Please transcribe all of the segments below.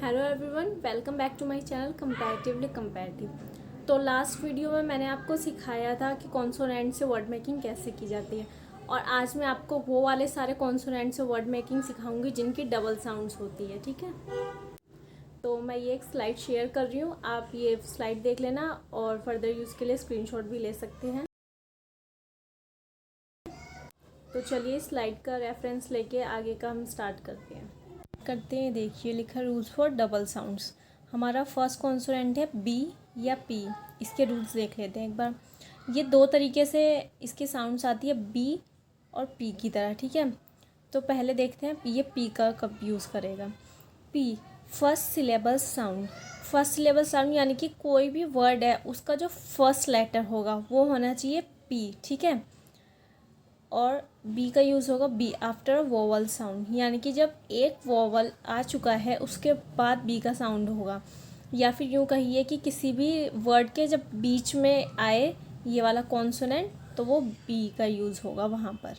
Hello everyone, welcome back to my channel comparatively comparative. तो last video में मैंने आपको सिखाया था कि कॉन्सोनेंट से वर्ड मेकिंग कैसे की जाती है, और आज मैं आपको वो वाले सारे कॉन्सोनेंट से वर्ड मेकिंग सिखाऊंगी जिनकी डबल साउंड्स होती है। ठीक है, तो मैं ये एक स्लाइड शेयर कर रही हूँ, आप ये स्लाइड देख लेना और फर्दर यूज़ के लिए स्क्रीनशॉट भी ले सकते हैं। तो चलिए स्लाइड का रेफरेंस लेके आगे का हम स्टार्ट करते हैं। देखिए लिखा रूल्स फॉर डबल साउंड्स। हमारा फर्स्ट कॉन्सोनेंट है बी या पी। इसके रूल्स देख लेते हैं एक बार। ये दो तरीके से इसकी साउंड्स आती है, बी और पी की तरह। ठीक है, तो पहले देखते हैं ये पी का कब यूज़ करेगा। P first syllable sound. First syllable sound यानी कि कोई भी वर्ड है उसका जो फर्स्ट लेटर होगा वो होना चाहिए पी। ठीक है, और बी का यूज़ होगा बी आफ्टर वोवल साउंड, यानी कि जब एक वोवल आ चुका है उसके बाद बी का साउंड होगा। या फिर यूँ कहिए कि किसी भी वर्ड के जब बीच में आए ये वाला कॉन्सोनेंट तो वो बी का यूज़ होगा वहाँ पर।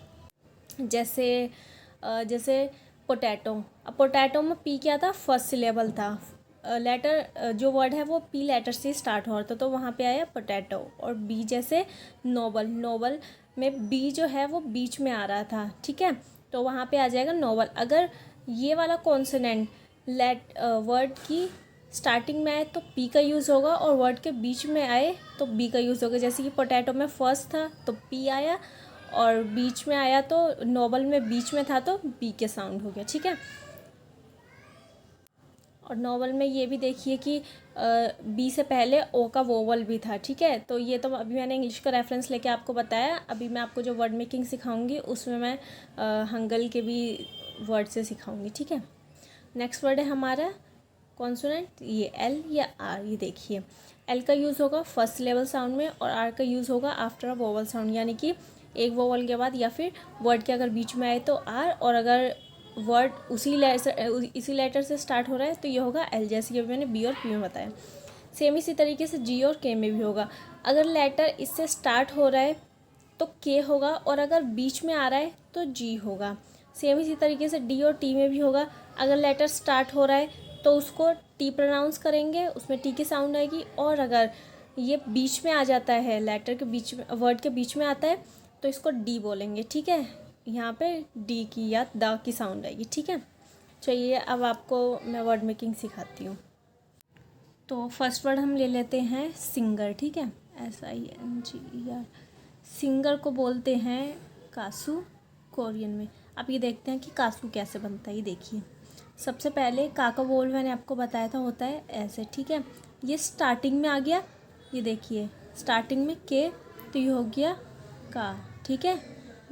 जैसे पोटैटो। अब पोटैटो में पी क्या था, फर्स्ट सिलेबल था। लेटर जो वर्ड है वो पी लेटर से स्टार्ट हो रहा था, तो वहाँ पे आया पोटैटो। और बी जैसे नोबल। नोबल में बी जो है वो बीच में आ रहा था। ठीक है, तो वहाँ पे आ जाएगा नोबल। अगर ये वाला कॉन्सोनेंट वर्ड की स्टार्टिंग में आए तो पी का यूज़ होगा, और वर्ड के बीच में आए तो बी का यूज़ होगा। जैसे कि पोटैटो में फर्स्ट था तो पी आया, और बीच में आया तो नोबल में बीच में था तो बी के साउंड हो गया। ठीक है, और नॉवल में ये भी देखिए कि बी से पहले ओ का वोवल भी था। ठीक है, तो ये तो अभी मैंने इंग्लिश का रेफरेंस लेके आपको बताया। अभी मैं आपको जो वर्ड मेकिंग सिखाऊंगी उसमें मैं हंगल के भी वर्ड से सिखाऊंगी। ठीक है, नेक्स्ट वर्ड है हमारा कॉन्सोनेंट, ये एल या आर। ये देखिए एल का यूज़ होगा फर्स्ट लेवल साउंड में, और आर का यूज़ होगा आफ्टर अ वोवल साउंड, यानी कि एक वोवल के बाद या फिर वर्ड के अगर बीच में आए तो आर, और अगर वर्ड इसी लेटर से स्टार्ट हो रहा है तो ये होगा एल, जैसे कि मैंने बी और पी में बताया। सेम इसी तरीके से जी और के में भी होगा। अगर लेटर इससे स्टार्ट हो रहा है तो के होगा, और अगर बीच में आ रहा है तो जी होगा। सेम इसी तरीके से डी और टी में भी होगा। अगर लेटर स्टार्ट हो रहा है तो उसको टी प्रोनाउंस करेंगे, उसमें टी की साउंड आएगी। और अगर ये बीच में आ जाता है, लेटर के बीच में, वर्ड के बीच में आता है तो इसको डी बोलेंगे। ठीक है, यहाँ पे डी की या द की साउंड आएगी। ठीक है, चलिए अब आपको मैं वर्ड मेकिंग सिखाती हूँ। तो फर्स्ट वर्ड हम ले लेते हैं सिंगर। ठीक है, SINGER। सिंगर को बोलते हैं कासू कोरियन में। अब ये देखते हैं कि कासू कैसे बनता है। ये देखिए सबसे पहले का बोल मैंने आपको बताया था होता है ऐसे। ठीक है, ये स्टार्टिंग में आ गया। ये देखिए स्टार्टिंग में के, तो ये हो गया का। ठीक है,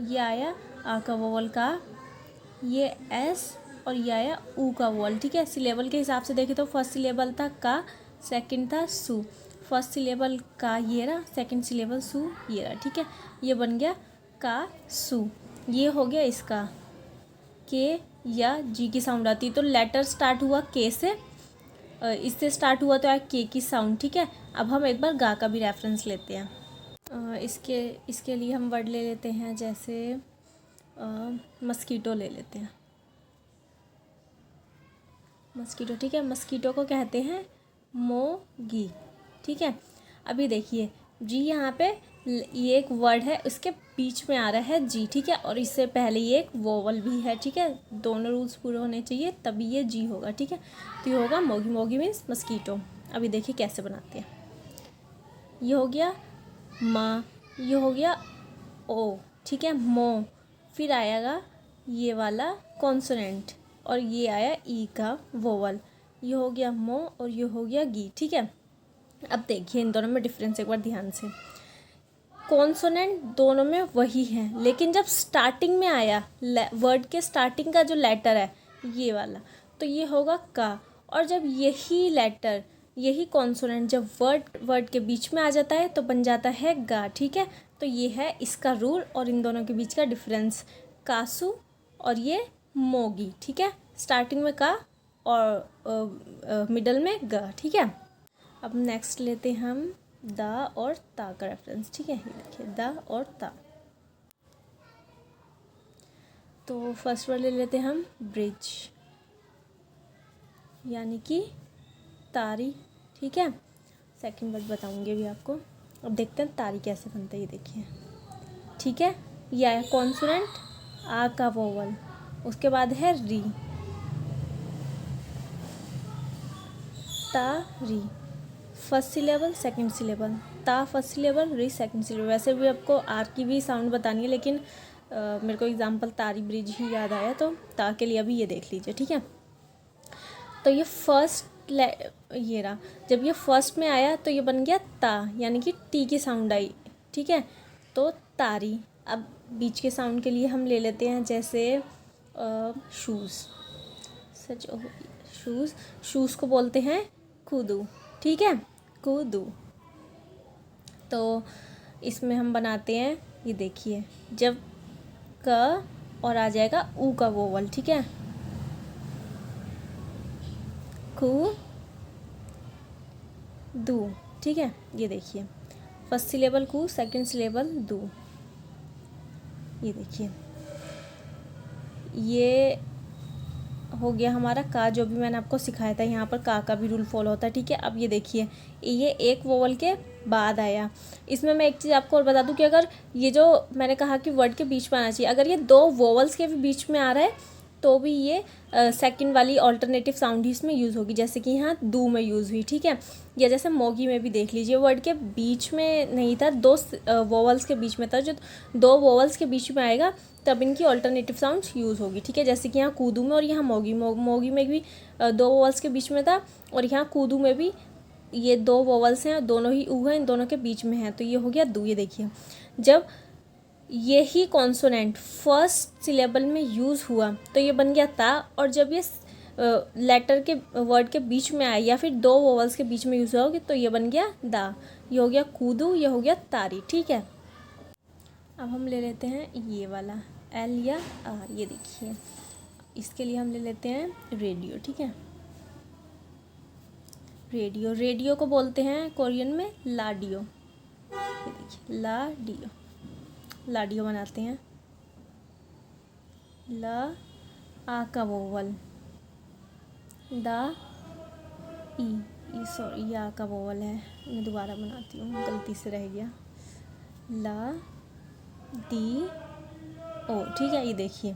ये आया आ का वोवल का, ये एस, और ये आया ऊ का वोवल। ठीक है, सिलेबल के हिसाब से देखें तो फर्स्ट सिलेबल था का, सेकंड था सु। फर्स्ट सिलेबल का ये रहा, सेकंड सिलेबल सु ये रहा। ठीक है, ये बन गया का सु। ये हो गया इसका के या जी की साउंड आती है, तो लेटर स्टार्ट हुआ के से, इससे स्टार्ट हुआ तो आया के की साउंड। ठीक है, अब हम एक बार गा का भी रेफरेंस लेते हैं। इसके लिए हम वर्ड ले लेते हैं, जैसे मस्कीटो ले लेते हैं। मस्कीटो। ठीक है, मस्कीटो को कहते हैं मोगी। ठीक है, अभी देखिए जी, यहाँ पे ये एक वर्ड है, उसके बीच में आ रहा है जी। ठीक है, और इससे पहले ये एक वोवल भी है। ठीक है, दोनों रूल्स पूरे होने चाहिए तभी ये जी होगा। ठीक है, तो ये होगा मोगी। मोगी मीन्स मस्कीटो। अभी देखिए कैसे बनाते हैं। ये हो गया माँ, ये हो गया ओ। ठीक है, मो। फिर आएगा ये वाला कॉन्सोनेंट, और ये आया ई का वोवल। ये हो गया मो, और ये हो गया गी। ठीक है, अब देखिए इन दोनों में डिफरेंस एक बार ध्यान से। कॉन्सोनेंट दोनों में वही है, लेकिन जब स्टार्टिंग में आया वर्ड के स्टार्टिंग का जो लेटर है ये वाला, तो ये होगा का। और जब यही लेटर, यही कॉन्सोनेंट जब वर्ड के बीच में आ जाता है तो बन जाता है गा। ठीक है, तो ये है इसका रूल और इन दोनों के बीच का डिफरेंस, कासू और ये मोगी। ठीक है, स्टार्टिंग में का और मिडल में गा। ठीक है, अब नेक्स्ट लेते हैं हम द और ता का रेफरेंस। ठीक है, ये देखिए द और ता। तो फर्स्ट वर्ड ले लेते हैं हम ब्रिज। यानी कि तारी, ठीक है। सेकंड वर्ड बताऊंगी अभी आपको। अब देखते हैं तारी कैसे बनता है, ये देखिए, ठीक है। यह है कॉन्सोनेंट, आ का वोवल, उसके बाद है री, ता री, फर्स्ट सिलेबल सेकंड सिलेबल, ता फर्स्ट सिलेबल, री सेकंड सिलेबल। वैसे भी आपको आर की भी साउंड बतानी है, लेकिन मेरे को एग्जांपल तारी ब्रिज ही याद आया, तो ता के लिए अभी ये देख लीजिए, ठीक है। तो ये ये रहा, जब ये फर्स्ट में आया तो ये बन गया ता, यानी कि टी की साउंड आई, ठीक है, तो तारी। अब बीच के साउंड के लिए हम ले लेते हैं, जैसे शूज़, सच शूज़, शूज़ को बोलते हैं कूदू, ठीक है, कूदू। तो इसमें हम बनाते हैं, ये देखिए, जब क और आ जाएगा ऊ का वोवल, ठीक है, कू दू, ठीक है। ये देखिए, फर्स्ट सिलेबल कू, सेकंड सिलेबल दू, ये देखिए, ये हो गया हमारा का, जो भी मैंने आपको सिखाया था। यहाँ पर का भी रूल फॉलो होता है, ठीक है। अब ये देखिए, ये एक वोवल के बाद आया। इसमें मैं एक चीज़ आपको और बता दूं कि अगर ये जो मैंने कहा कि वर्ड के बीच में आना चाहिए, अगर ये दो वोवल्स के भी बीच में आ रहा है तो भी ये सेकंड वाली ऑल्टरनेटिव साउंड ही इसमें यूज़ होगी, जैसे कि यहाँ दू में यूज़ हुई, ठीक है। या जैसे मोगी में भी देख लीजिए, वर्ड के बीच में नहीं था, दो वोवल्स के बीच में था, जो दो वोवल्स के बीच में आएगा तब इनकी ऑल्टरनेटिव साउंड्स यूज़ होगी, ठीक है। जैसे कि यहाँ कूदू में और यहाँ मोगी में भी दो वोवल्स के बीच में था, और यहाँ कूदू में भी ये दो वोवल्स हैं, दोनों ही ऊ हैं, इन दोनों के बीच में है, तो ये हो गया दू। ये देखिए, जब यही कॉन्सोनेंट फर्स्ट सिलेबल में यूज़ हुआ तो ये बन गया ता, और जब ये लेटर के वर्ड के बीच में आया या फिर दो वोवल्स के बीच में यूज़ होगी तो ये बन गया दा। ये हो गया कूदू, ये हो गया तारी, ठीक है। अब हम ले लेते हैं ये वाला एल या आर, ये देखिए, इसके लिए हम ले लेते हैं रेडियो, ठीक है। रेडियो, रेडियो को बोलते हैं कोरियन में लाडियो, ये देखिए, लाडियो, लाडियो बनाते हैं। ला, आ का वोवल, दा, ई सॉरी, या का वोवल है, मैं दोबारा बनाती हूँ, गलती से रह गया, ला, दी, ओ, ठीक है। ये देखिए,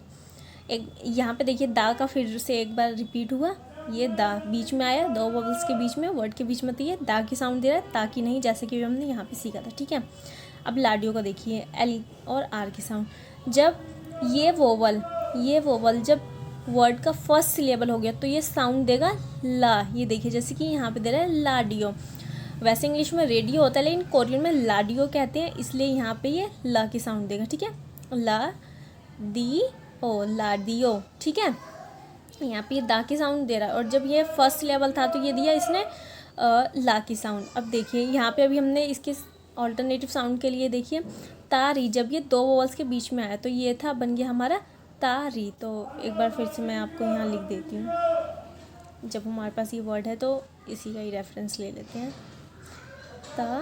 एक यहाँ पे देखिए दा का फिर से एक बार रिपीट हुआ, ये दा बीच में आया, दो वोवल्स के बीच में, वर्ड के बीच में, तो ये दा की साउंड दे रहा है, ता की नहीं, जैसे कि हमने यहाँ पे सीखा था, ठीक है। अब लाडियो का देखिए, एल और आर की साउंड, जब ये वोवल जब वर्ड का फर्स्ट सिलेबल हो गया तो ये साउंड देगा ला, ये देखिए, जैसे कि यहाँ पे दे रहा है लाडियो। वैसे इंग्लिश में रेडियो होता है, लेकिन कोरियन में लाडियो कहते हैं, इसलिए यहाँ पे ये ला की साउंड देगा, ठीक है। ला, दी, ओ, लाडियो, ठीक है। यहाँ पे ये दा की साउंड दे रहा है, और जब ये फर्स्ट लेवल था तो ये दिया इसने ला की साउंड। अब देखिए यहाँ पे अभी हमने इसके ऑल्टरनेटिव साउंड के लिए देखिए तारी, जब ये दो वोवल्स के बीच में आया तो ये था, बन गया हमारा तारी। तो एक बार फिर से मैं आपको यहाँ लिख देती हूँ, जब हमारे पास ये वर्ड है तो इसी का ही रेफरेंस ले लेते हैं, ता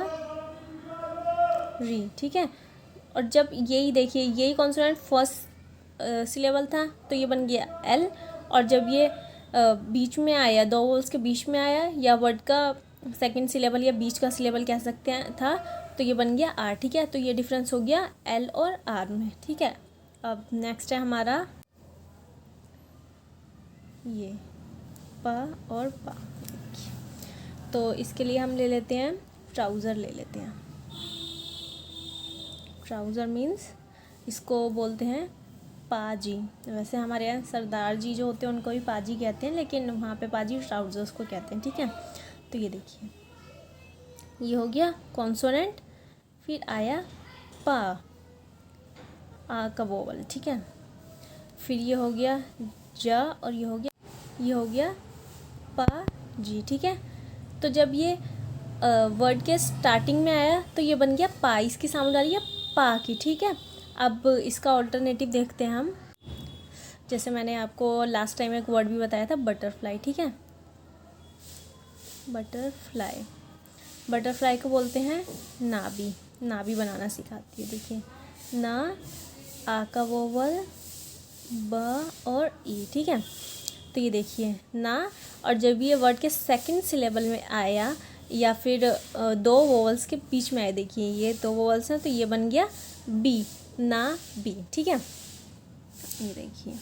री, ठीक है। और जब यही देखिए, यही कॉन्सोनेंट फर्स्ट सिलेबल था तो ये बन गया एल, और जब ये बीच में आया, दो वोवल्स के बीच में आया, या वर्ड का सेकंड सिलेबल या बीच का सिलेबल कह सकते हैं था, तो ये बन गया आर, ठीक है। तो ये डिफरेंस हो गया एल और आर में, ठीक है। अब नेक्स्ट है हमारा ये पा और पा, तो इसके लिए हम ले लेते हैं ट्राउज़र, ले लेते हैं ट्राउज़र, मीन्स इसको बोलते हैं पाजी। वैसे हमारे यहाँ सरदार जी जो होते हैं उनको भी पाजी कहते हैं, लेकिन वहाँ पे पाजी ट्राउज़र्स को कहते हैं, ठीक है। तो ये देखिए, ये हो गया कॉन्सोनेंट, फिर आया पा, आ का वोवल, ठीक है। फिर ये हो गया जा, और ये हो गया पा जी, ठीक है। तो जब ये वर्ड के स्टार्टिंग में आया तो ये बन गया पा, इसकी साउंड आ रही है पा की, ठीक है। अब इसका ऑल्टरनेटिव देखते हैं हम, जैसे मैंने आपको लास्ट टाइम एक वर्ड भी बताया था, बटरफ्लाई, ठीक है। बटरफ्लाई, बटरफ्लाई को बोलते हैं नाभी, नाभी बनाना सिखाती है, देखिए, ना, आ का वोवल, ब और ई, ठीक है। तो ये देखिए ना, और जब ये वर्ड के सेकंड सिलेबल में आया या फिर दो वोवल्स के बीच में आए, देखिए ये दो वोवल्स हैं तो ये बन गया बी, ना बी, ठीक है। ये देखिए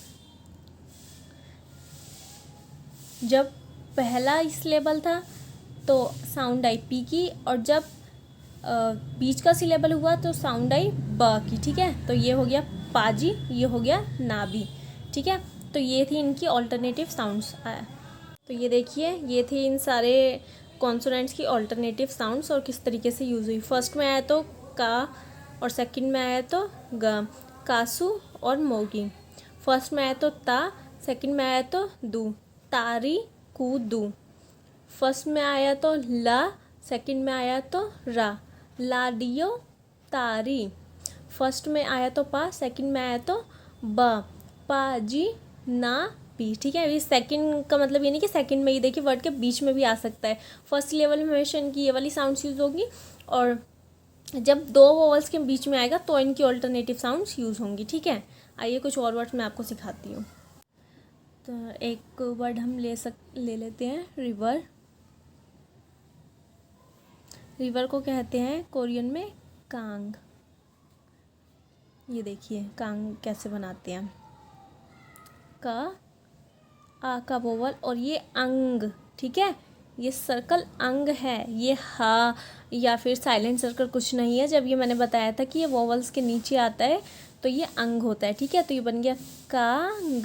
जब पहला सिलेबल था तो साउंड आई पी की, और जब बीच का सिलेबल हुआ तो साउंड आई ब की, ठीक है। तो ये हो गया पाजी, ये हो गया नाबी, ठीक है। तो ये थी इनकी ऑल्टरनेटिव साउंड्स। तो ये देखिए ये थे इन सारे कॉन्सोनेंट्स की ऑल्टरनेटिव साउंड्स और किस तरीके से यूज़ हुई। फर्स्ट में आया तो का, और सेकंड में आया तो ग, कासू और मोगी। फर्स्ट में आया तो ता, सेकंड में आया तो दू, तारी कूदू। फर्स्ट में आया तो ला, सेकंड में आया तो रा, लाडियो तारी। फर्स्ट में आया तो पा, सेकंड में आया तो ब, पाजी ना बी, ठीक है। ये सेकंड का मतलब ये नहीं कि सेकंड में ही, देखिए वर्ड के बीच में भी आ सकता है। फर्स्ट लेवल में हमेशा इनकी ये वाली साउंड्स यूज़ होगी, और जब दो वोवल्स के बीच में आएगा तो इनकी ऑल्टरनेटिव साउंड्स यूज़ होंगी, ठीक है। आइए कुछ और वर्ड्स मैं आपको सिखाती हूँ। तो एक वर्ड हम ले लेते हैं रिवर। रिवर को कहते हैं कोरियन में कांग। ये देखिए कांग कैसे बनाते हैं, का आ का वोवल और ये अंग, ठीक है। ये सर्कल अंग है, ये हा या फिर साइलेंट सर्कल कुछ नहीं है। जब ये मैंने बताया था कि ये वोवल्स के नीचे आता है तो ये अंग होता है, ठीक है। तो ये बन गया कांग,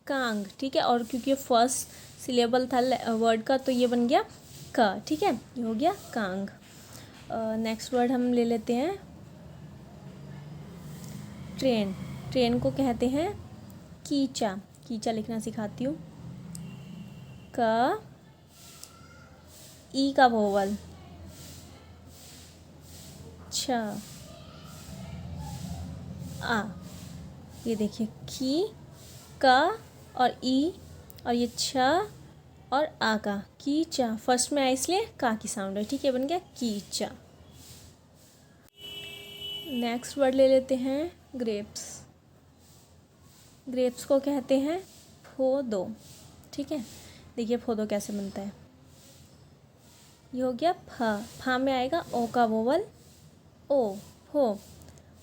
कांग, ठीक है। और क्योंकि ये फर्स्ट सिलेबल था वर्ड का तो ये बन गया का, ठीक है। ये हो गया कांग। नेक्स्ट वर्ड हम ले लेते हैं ट्रेन। ट्रेन को कहते हैं कीचा। कीचा लिखना सिखाती हूँ। का, ई का वोवल, छ, आ। ये देखिए की, का और ई, और ये छ और आ का, कीचा। फर्स्ट में आया इसलिए का की साउंड है, ठीक है। बन गया कीचा। नेक्स्ट वर्ड ले लेते हैं ग्रेप्स। ग्रेप्स को कहते हैं फोदो, ठीक है। देखिए फोदो कैसे बनता है। ये हो गया फा, फा में आएगा ओ का वोवल, ओ, फो,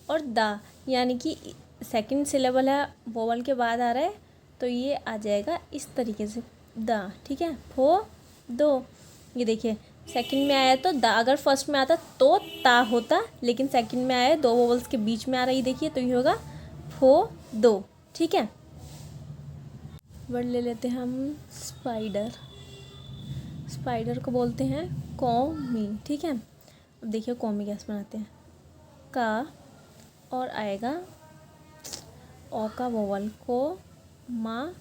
और दा, यानी कि सेकंड सिलेबल है, वोवल के बाद आ रहा है तो ये आ जाएगा इस तरीके से दा, ठीक है। फो दो। ये देखिए सेकंड में आया तो दा, अगर फर्स्ट में आता तो ता होता, लेकिन सेकंड में आया दो वोवल्स के बीच में आ रही, देखिए तो ये होगा फो दो, ठीक है। वर्ड ले लेते हैं हम स्पाइडर। स्पाइडर को बोलते हैं कौमी, ठीक है। अब देखिए कौमी कैसे बनाते हैं। का और आएगा ओ का वोवल, को, मा,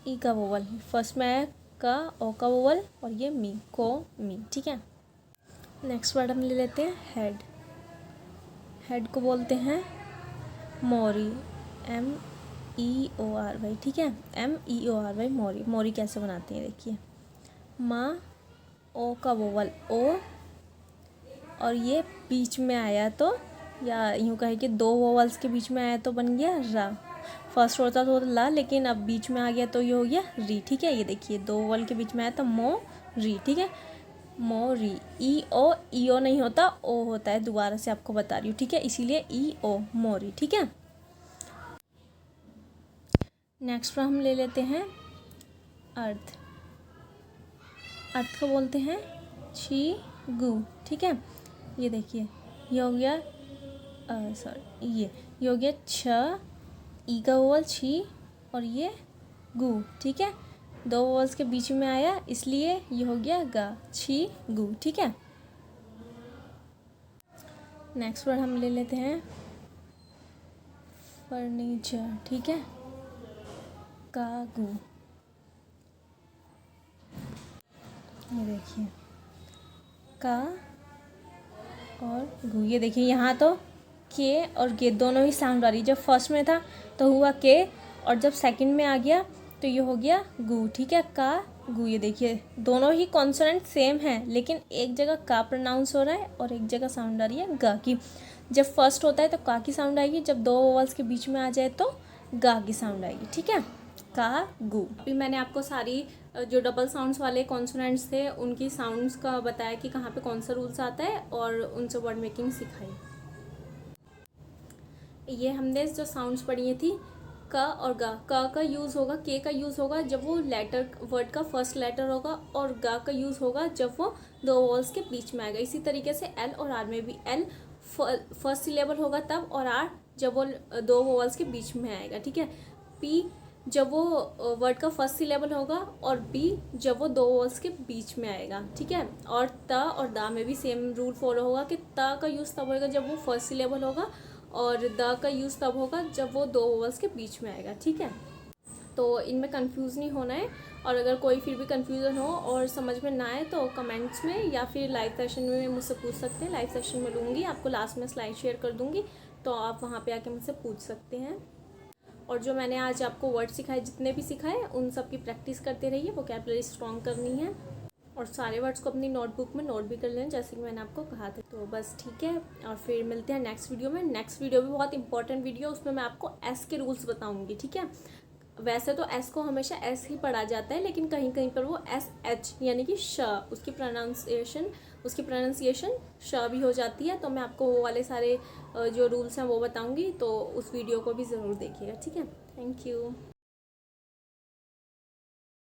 ई का वोवल। फर्स्ट में आया का, ओ का वोवल और ये मी, को मी, ठीक है। नेक्स्ट वर्ड हम ले लेते हैं हेड। हेड को बोलते हैं मोरी, MEORY, ठीक है। MEORY, मोरी। मोरी कैसे बनाते हैं देखिए। माँ, ओ का वोवल ओ, और ये बीच में आया तो, या यूँ कहे कि दो वोवल्स के बीच में आया तो बन गया रा। फर्स्ट होता तो ला, लेकिन अब बीच में आ गया तो ये हो गया री, ठीक है। ये देखिए दो वोवल के बीच में आया तो मो री, ठीक है। मो री। ई ओ नहीं होता, ओ होता है, दोबारा से आपको बता रही हूँ, ठीक है। इसीलिए EO, मोरी, ठीक है। नेक्स्ट हम ले लेते हैं अर्थ। अर्थ को बोलते हैं छी गु, ठीक है। ये देखिए ये हो गया ये हो गया छ, ई का वोवल छी और ये गु, ठीक है। दो वोवल्स के बीच में आया इसलिए ये हो गया गा, छी गु, ठीक है। नेक्स्ट वर्ड हम ले लेते हैं फर्नीचर, ठीक है। कागू। ये देखिए का और गु। ये देखिए यहाँ तो के और गे दोनों ही साउंड आ रही। जब फर्स्ट में था तो हुआ के, और जब सेकंड में आ गया तो ये हो गया गु, ठीक है। का गु। ये देखिए दोनों ही कॉन्सोनेंट सेम है, लेकिन एक जगह का प्रोनाउंस हो रहा है और एक जगह साउंड आ रही है गा की। जब फर्स्ट होता है तो का की साउंड आएगी, जब दो वोवल्स के बीच में आ जाए तो गा की साउंड आएगी, ठीक है। का, गु। अभी मैंने आपको सारी जो डबल साउंड्स वाले कॉन्सोनेंट्स थे उनकी साउंड्स का बताया कि कहाँ पे कौन सा रूल्स आता है और उनसे वर्ड मेकिंग सिखाई। ये हमने जो साउंड्स पढ़ी थी क और ग। क का यूज़ होगा, के का यूज़ होगा जब वो लेटर वर्ड का फर्स्ट लेटर होगा, और ग का यूज़ होगा जब वो दो वॉल्स के बीच में आएगा। इसी तरीके से एल और आर में भी एल फर्स्ट सिलेबल होगा तब, और आर जब वो दो वॉल्स के बीच में आएगा, ठीक है। पी जब वो वर्ड का फर्स्ट सिलेबल होगा, और बी जब वो दो वॉल्स के बीच में आएगा, ठीक है। और त और दा में भी सेम रूल फॉलो होगा कि त का यूज़ तब होगा जब वो फर्स्ट सिलेबल होगा, और द का यूज़ तब होगा जब वो दो वोवल्स के बीच में आएगा, ठीक है। तो इनमें कंफ्यूज नहीं होना है, और अगर कोई फिर भी कंफ्यूजन हो और समझ में ना आए तो कमेंट्स में या फिर लाइव सेशन में मुझसे पूछ सकते हैं। लाइव सेशन में लूँगी, आपको लास्ट में स्लाइड शेयर कर दूँगी, तो आप वहाँ पे आके मुझसे पूछ सकते हैं। और जो मैंने आज आपको वर्ड सिखाए, जितने भी सिखाए, उन सब की प्रैक्टिस करते रहिए, वोकैबुलरी स्ट्रॉन्ग करनी है, और सारे वर्ड्स को अपनी नोटबुक में नोट भी कर लें जैसे कि मैंने आपको कहा था। तो बस ठीक है, और फिर मिलते हैं नेक्स्ट वीडियो में। नेक्स्ट वीडियो भी बहुत इंपॉर्टेंट वीडियो, उसमें मैं आपको एस के रूल्स बताऊंगी, ठीक है। वैसे तो एस को हमेशा एस ही पढ़ा जाता है, लेकिन कहीं कहीं पर वो एस एच यानी कि श, उसकी प्रोनाउंसिएशन श भी हो जाती है। तो मैं आपको वो वाले सारे जो रूल्स हैं वो बताऊँगी, तो उस वीडियो को भी ज़रूर देखिएगा, ठीक है। Thank you.